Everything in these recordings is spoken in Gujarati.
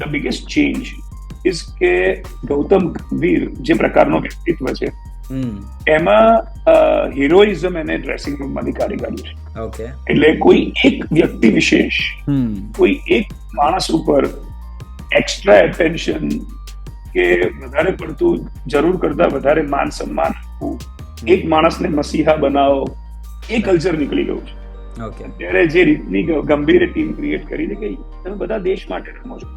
ધ બિગેસ્ટ ચેન્જ ઇઝ કે ગૌતમ ગંભીર જે પ્રકારનો વ્યક્તિત્વ છે એમાં હિરોઇઝમ એને ડ્રેસિંગ રૂમમાંથી કાઢી કાઢ્યું છે. ઓકે. એટલે કોઈ એક વ્યક્તિ વિશેષ, કોઈ એક માણસ ઉપર એક્સ્ટ્રા એટેન્શન કે વધારે પડતું જરૂર કરતા વધારે માન સન્માન આપવું, એક માણસને મસીહા બનાવો, એ કલ્ચર નીકળી ગયું છે. ઓકે. ત્યારે જે રીતની ગંભીર ટીમ ક્રિએટ કરી છે કે તમે બધા દેશ માટે રમો છો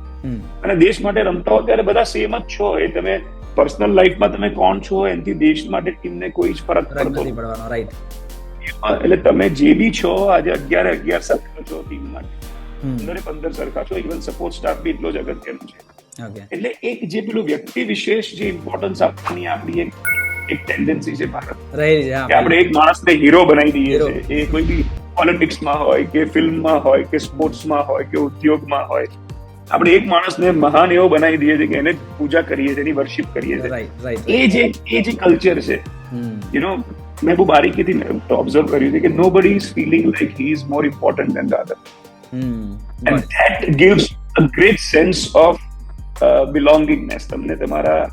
અને દેશ માટે રમતા હો ત્યારે બધા સેમ જ છો. એ તમે પર્સનલ લાઈફમાં તમે કોણ છો એનાથી દેશ માટે ટીમને કોઈ જ ફરક પડતો નથી પડવાનો. રાઈટ. એટલે તમે જે બી છો આજે 11 સરખા છો ટીમ માટે, 15 સરખા છો, ઇવન સપોર્ટ સ્ટાફ બી એટલો જ અગત્યનો છે. એટલે એક જે પેલું વ્યક્તિ વિશેષ જે ઇમ્પોર્ટન્સ આપવાની આપણી એક ટેન્ડન્સી છે ભારત, કે આપણે એક માણસને હીરો બનાવી દઈએ છીએ. એ કોઈ બી પોલિટિક્સમાં હોય કે ફિલ્મમાં હોય કે સ્પોર્ટ્સમાં હોય કે ઉદ્યોગમાં હોય, આપણે એક માણસને મહાન એવો બનાવી દઈએ છીએ કે એને પૂજા કરીએ છીએ, એની વર્શિપ કરીએ છીએ. એ જે કલ્ચર છે, મેં બહુ બારીકીથી ઓબ્ઝર્વ કર્યું છે કે nobody is feeling like he is more important than the other. And that gives a great sense of belongingness. તમને તમારા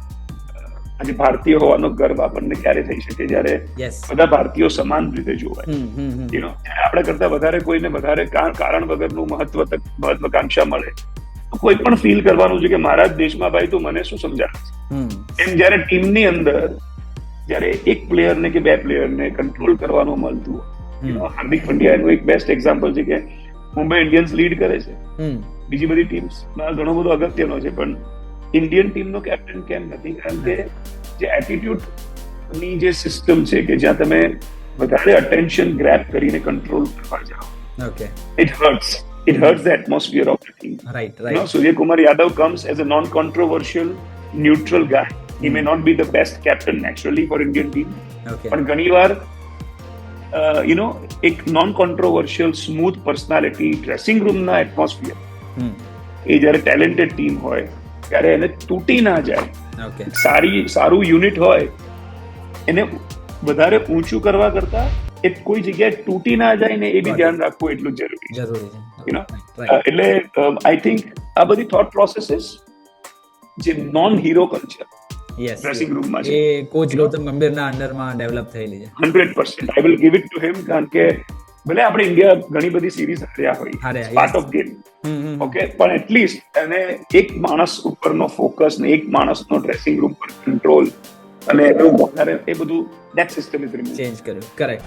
આજે ભારતીય હોવાનો ગર્વ આપણને ક્યારે થઈ શકે જ્યારે બધા ભારતીયો સમાન રીતે જોવાય. આપણે કરતા વધારે કોઈને વધારે કારણ વગરનું મહત્વકાંક્ષા મળે, કોઈ પણ ફીલ કરવાનું છે કે મારા જ દેશમાં ભાઈ તું મને શું સમજાવે છે. એમ જયારે ટીમની અંદર જયારે એક પ્લેયરને કે બે પ્લેયરને કંટ્રોલ કરવાનું મળતું, હાર્દિક પંડ્યા એનું એક બેસ્ટ એક્ઝામ્પલ છે કે મુંબઈ ઇન્ડિયન્સ લીડ કરે છે, બીજી બધી ટીમ્સમાં ઘણો બધો અગત્યનો છે, પણ ઇન્ડિયન ટીમનો કેપ્ટન કેમ નથી? કારણ કે જે એટીટ્યુડ ની જે સિસ્ટમ છે કે જ્યાં તમે વધારે અટેન્શન ગ્રેબ કરીને કંટ્રોલ કરવા જાઓ, it hurts the atmosphere of the team. Right. Surya Kumar Yadav comes as a non-controversial, neutral guy. He may not be the best captain naturally for Indian team. પણ ઘણીવાર એક non-controversial, smooth personality, dressing room ના atmosphere, એ જયારે talented team હોય ત્યારે એને તૂટી ના જાય. સારું યુનિટ હોય એને વધારે ઊંચું કરવા કરતા એ કોઈ જગ્યાએ તૂટી ના જાય ને એ બી ધ્યાન રાખવું એટલું જરૂરી છે. એટલે આઈ થિંક આ બધી થોટ પ્રોસેસીસ જે નોન હીરો કલ્ચર ડ્રેસિંગ રૂમમાં છે એ કોચ ગૌતમ ગંભીરના અંડરમાં ડેવલપ થયેલી છે. 100% I will give it to him. કારણ કે ભલે આપણે ઇન્ડિયા ઘણી બધી સિરીઝ હાર્યા હોય, પાર્ટ ઓફ ગેમ, ઓકે, પણ એટલીસ્ટ એને એક માણસ ઉપરનો ફોકસ ને એક માણસનો ડ્રેસિંગ રૂમ પર કંટ્રોલ અને એ બધું that system is remove. Change કર્યું. કરેક્ટ.